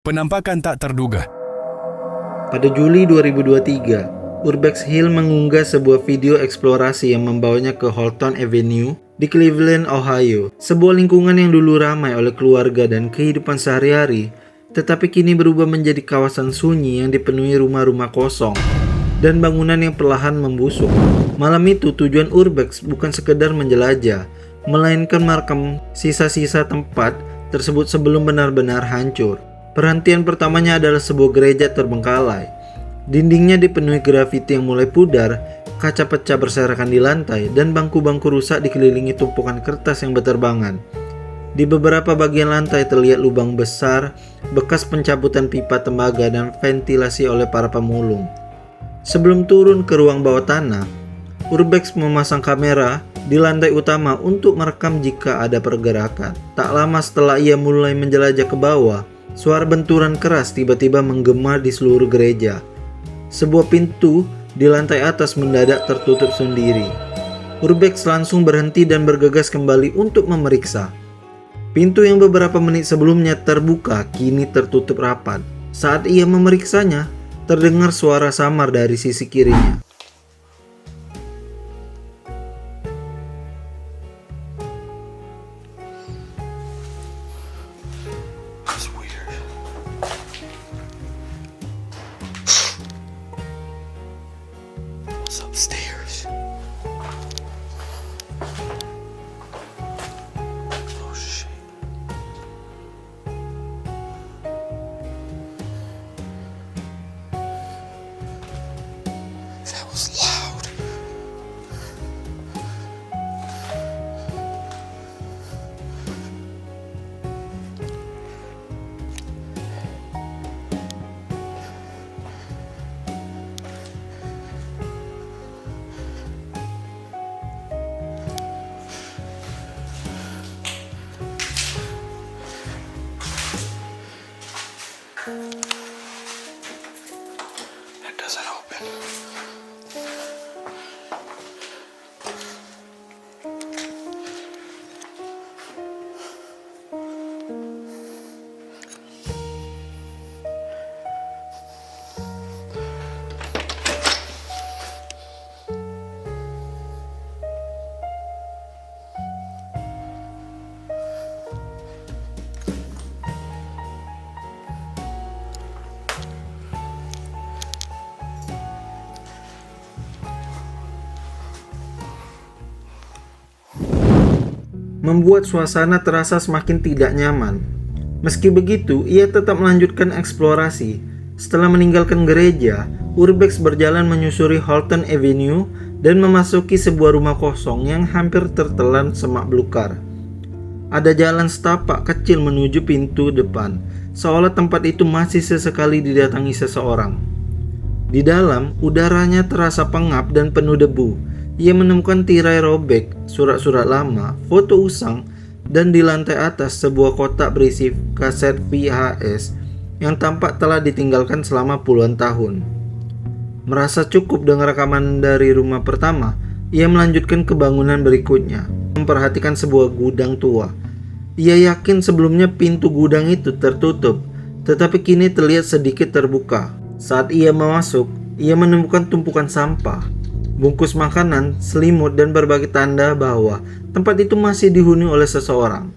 Penampakan tak terduga. Pada Juli 2023, Urbex Hill mengunggah sebuah video eksplorasi yang membawanya ke Holton Avenue di Cleveland, Ohio. Sebuah lingkungan yang dulu ramai oleh keluarga dan kehidupan sehari-hari, tetapi kini berubah menjadi kawasan sunyi yang dipenuhi rumah-rumah kosong dan bangunan yang perlahan membusuk. Malam itu tujuan Urbex bukan sekedar menjelajah, melainkan merekam sisa-sisa tempat tersebut sebelum benar-benar hancur. Perhentian pertamanya adalah sebuah gereja terbengkalai. Dindingnya dipenuhi grafiti yang mulai pudar, kaca pecah berserakan di lantai, dan bangku-bangku rusak dikelilingi tumpukan kertas yang berterbangan. Di beberapa bagian lantai terlihat lubang besar, bekas pencabutan pipa tembaga dan ventilasi oleh para pemulung. Sebelum turun ke ruang bawah tanah, Urbex memasang kamera di lantai utama untuk merekam jika ada pergerakan. Tak lama setelah ia mulai menjelajah ke bawah, suara benturan keras tiba-tiba menggema di seluruh gereja. Sebuah pintu di lantai atas mendadak tertutup sendiri. Urbex langsung berhenti dan bergegas kembali untuk memeriksa. Pintu yang beberapa menit sebelumnya terbuka kini tertutup rapat. Saat ia memeriksanya, terdengar suara samar dari sisi kirinya. Upstairs. Oh shit. That was loud. It doesn't open. Membuat suasana terasa semakin tidak nyaman. Meski begitu, ia tetap melanjutkan eksplorasi. Setelah meninggalkan gereja, Urbex berjalan menyusuri Holton Avenue dan memasuki sebuah rumah kosong yang hampir tertelan semak belukar. Ada jalan setapak kecil menuju pintu depan, seolah tempat itu masih sesekali didatangi seseorang. Di dalam, udaranya terasa pengap dan penuh debu. Ia menemukan tirai robek, surat-surat lama, foto usang, dan di lantai atas sebuah kotak berisi kaset VHS yang tampak telah ditinggalkan selama puluhan tahun. Merasa cukup dengan rekaman dari rumah pertama, ia melanjutkan ke bangunan berikutnya, memperhatikan sebuah gudang tua. Ia yakin sebelumnya pintu gudang itu tertutup, tetapi kini terlihat sedikit terbuka. Saat ia masuk, ia menemukan tumpukan sampah, bungkus makanan, selimut, dan berbagai tanda bahwa tempat itu masih dihuni oleh seseorang.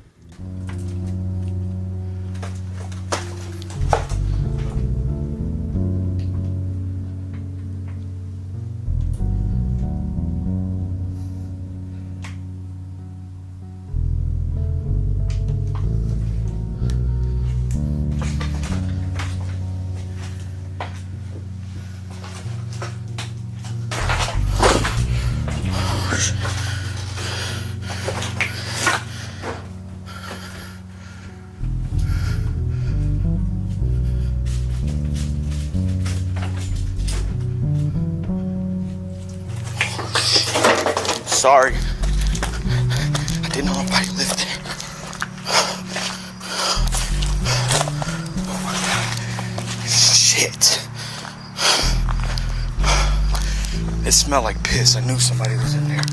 Sorry. I didn't know nobody lived there. Shit. It smelled like piss. I knew somebody was in there.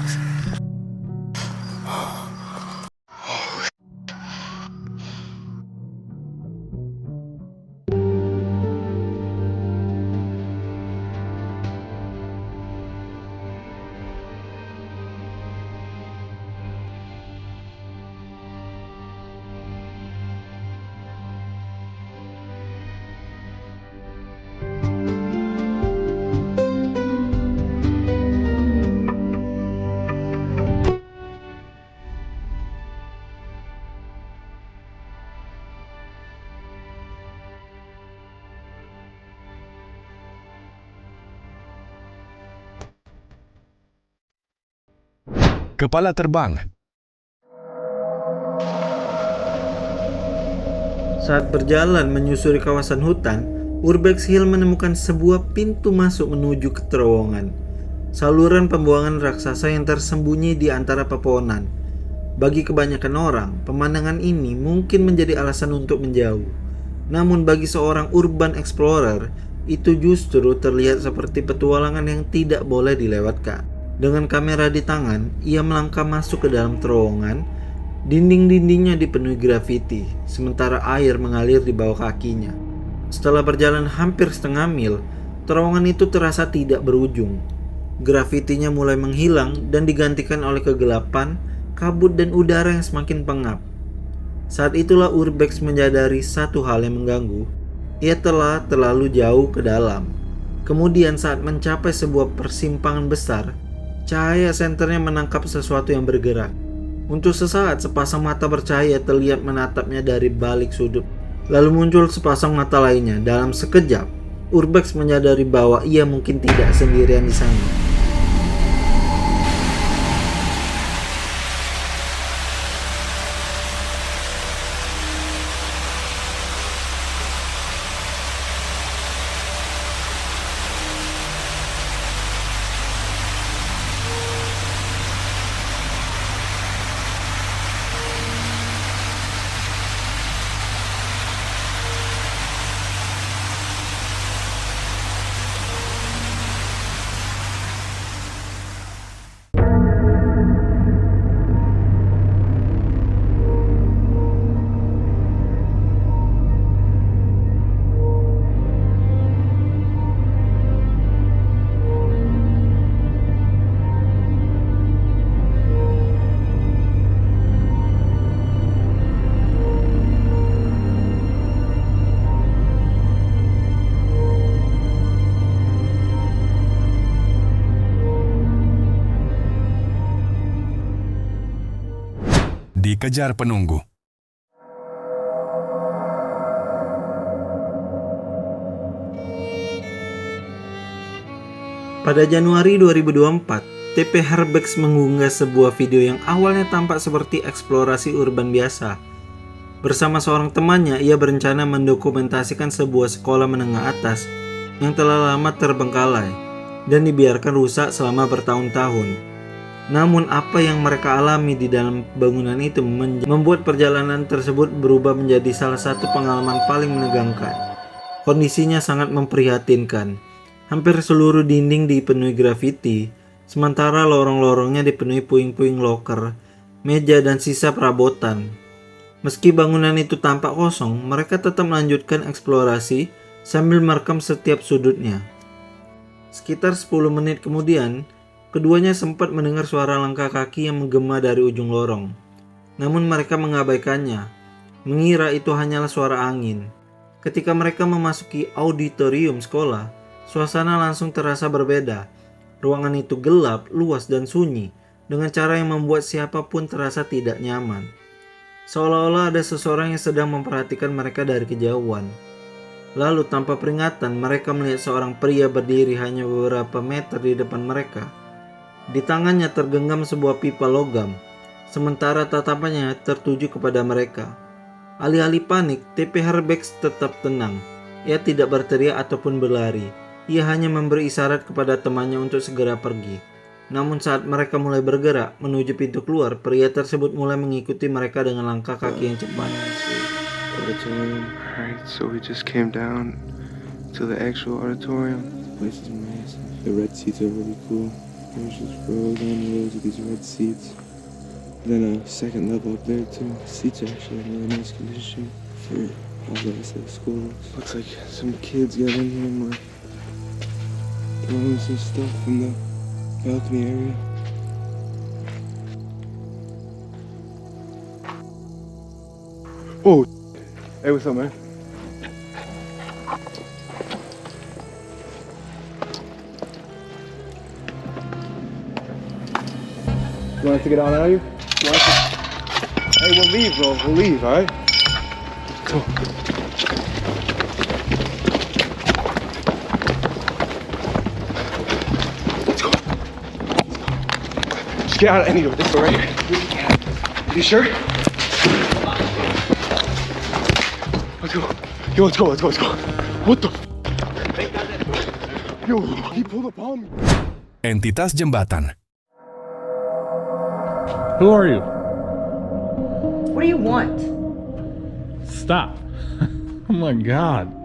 Kepala terbang. Saat berjalan menyusuri kawasan hutan, Urbex Hill menemukan sebuah pintu masuk menuju ke terowongan. Saluran pembuangan raksasa yang tersembunyi di antara pepohonan. Bagi kebanyakan orang, pemandangan ini mungkin menjadi alasan untuk menjauh. Namun bagi seorang urban explorer, itu justru terlihat seperti petualangan yang tidak boleh dilewatkan. Dengan kamera di tangan, ia melangkah masuk ke dalam terowongan. Dinding-dindingnya dipenuhi grafiti, sementara air mengalir di bawah kakinya. Setelah berjalan hampir setengah mil, terowongan itu terasa tidak berujung. Grafitinya mulai menghilang dan digantikan oleh kegelapan, kabut dan udara yang semakin pengap. Saat itulah Urbex menyadari satu hal yang mengganggu. Ia telah terlalu jauh ke dalam. Kemudian saat mencapai sebuah persimpangan besar, cahaya senternya menangkap sesuatu yang bergerak. Untuk sesaat sepasang mata bercahaya terlihat menatapnya dari balik sudut. Lalu muncul sepasang mata lainnya. Dalam sekejap, Urbex menyadari bahwa ia mungkin tidak sendirian di sana. Dikejar penunggu. Pada Januari 2024, TP Herbex mengunggah sebuah video yang awalnya tampak seperti eksplorasi urban biasa. Bersama seorang temannya, ia berencana mendokumentasikan sebuah sekolah menengah atas yang telah lama terbengkalai dan dibiarkan rusak selama bertahun-tahun. Namun apa yang mereka alami di dalam bangunan itu membuat perjalanan tersebut berubah menjadi salah satu pengalaman paling menegangkan. Kondisinya sangat memprihatinkan. Hampir seluruh dinding dipenuhi grafiti, sementara lorong-lorongnya dipenuhi puing-puing loker, meja dan sisa perabotan. Meski bangunan itu tampak kosong, mereka tetap melanjutkan eksplorasi sambil merekam setiap sudutnya. Sekitar 10 menit kemudian, keduanya sempat mendengar suara langkah kaki yang menggema dari ujung lorong. Namun mereka mengabaikannya, mengira itu hanyalah suara angin. Ketika mereka memasuki auditorium sekolah, suasana langsung terasa berbeda. Ruangan itu gelap, luas dan sunyi, dengan cara yang membuat siapapun terasa tidak nyaman. Seolah-olah ada seseorang yang sedang memperhatikan mereka dari kejauhan. Lalu tanpa peringatan, mereka melihat seorang pria berdiri hanya beberapa meter di depan mereka. Di tangannya tergenggam sebuah pipa logam, sementara tatapannya tertuju kepada mereka. Alih-alih panik, TP Herbex tetap tenang. Ia tidak berteriak ataupun berlari. Ia hanya memberi isyarat kepada temannya untuk segera pergi. Namun saat mereka mulai bergerak menuju pintu keluar, pria tersebut mulai mengikuti mereka dengan langkah kaki yang cepat. Alright, so we just came down to the actual auditorium. The place is amazing. The red seats are really cool. There's just rows on rows of these red seats. Then a second level up there too. Seats are actually in really nice condition for how the rest of the school looks like some kids got in here and were throwing some stuff from the balcony area. Oh, hey, what's up, man? You want us to get on out of you? Hey, we'll leave, bro. We'll leave, all right? Come on. Let's go. get out. I need to go this way right here. You sure? Let's go. Yo, let's go. What the? Yo, he pulled up on me. Entitas jembatan. Who are you? What do you want? Stop. Oh my god.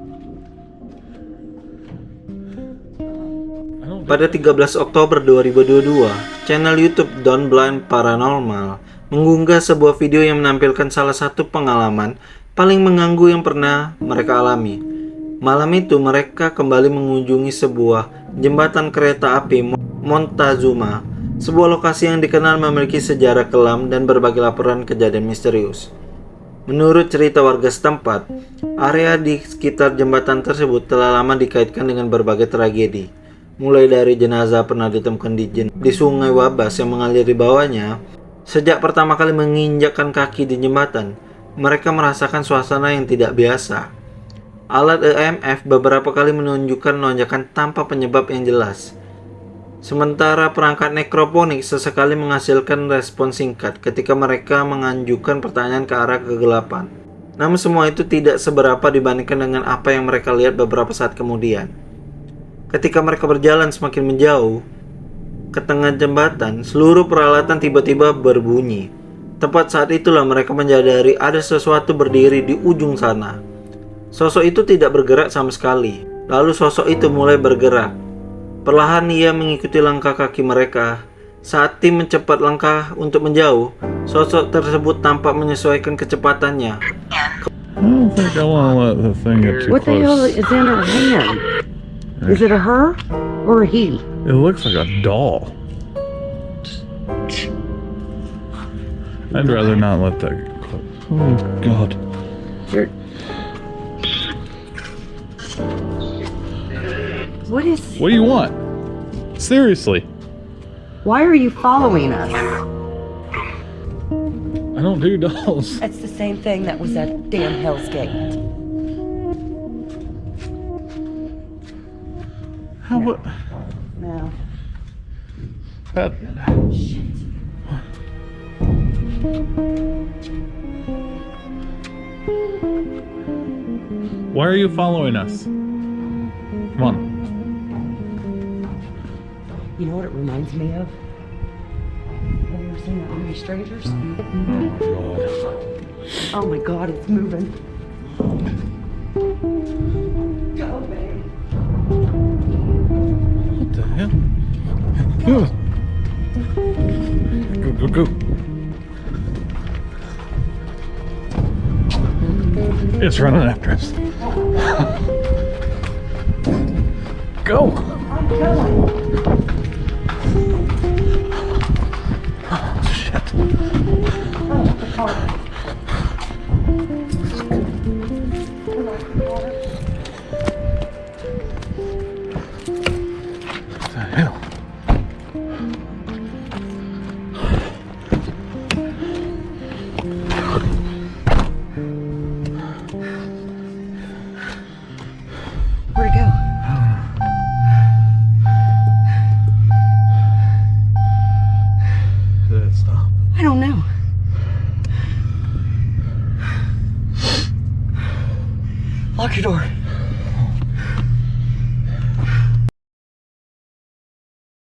Pada 13 Oktober 2022, channel YouTube Don't Blind Paranormal mengunggah sebuah video yang menampilkan salah satu pengalaman paling mengganggu yang pernah mereka alami. Malam itu mereka kembali mengunjungi sebuah jembatan kereta api Montezuma, sebuah lokasi yang dikenal memiliki sejarah kelam dan berbagai laporan kejadian misterius. Menurut cerita warga setempat, area di sekitar jembatan tersebut telah lama dikaitkan dengan berbagai tragedi. Mulai dari jenazah pernah ditemukan di sungai Wabas yang mengalir di bawahnya. Sejak pertama kali menginjakkan kaki di jembatan, mereka merasakan suasana yang tidak biasa. Alat EMF beberapa kali menunjukkan lonjakan tanpa penyebab yang jelas. Sementara perangkat nekroponik sesekali menghasilkan respon singkat ketika mereka mengajukan pertanyaan ke arah kegelapan. Namun semua itu tidak seberapa dibandingkan dengan apa yang mereka lihat beberapa saat kemudian. Ketika mereka berjalan semakin menjauh ke tengah jembatan, seluruh peralatan tiba-tiba berbunyi. Tepat saat itulah mereka menyadari ada sesuatu berdiri di ujung sana. Sosok itu tidak bergerak sama sekali. Lalu sosok itu mulai bergerak. Perlahan ia mengikuti langkah kaki mereka. Saat tim mencepat langkah untuk menjauh, sosok tersebut tampak menyesuaikan kecepatannya. I don't think I want to let the thing get too What the hell close. is in her hand? Is it a her or a he? It looks like a doll. I'd rather not let that get close. Oh god. You're... What is... What do you want? Seriously. Why are you following us? I don't do dolls. That's the same thing that was at damn Hell's Gate. How what? No. That... Why are you following us? Come on. You know what it reminds me of? Have you ever seen that movie Strangers? Oh my god, it's moving. Go, babe. What the hell? Go. Go. It's running after us. Go. I'm going. Oh, shit. Oh, the car. What the hell? Where'd it go? Did it stop? I don't know. Lock your door.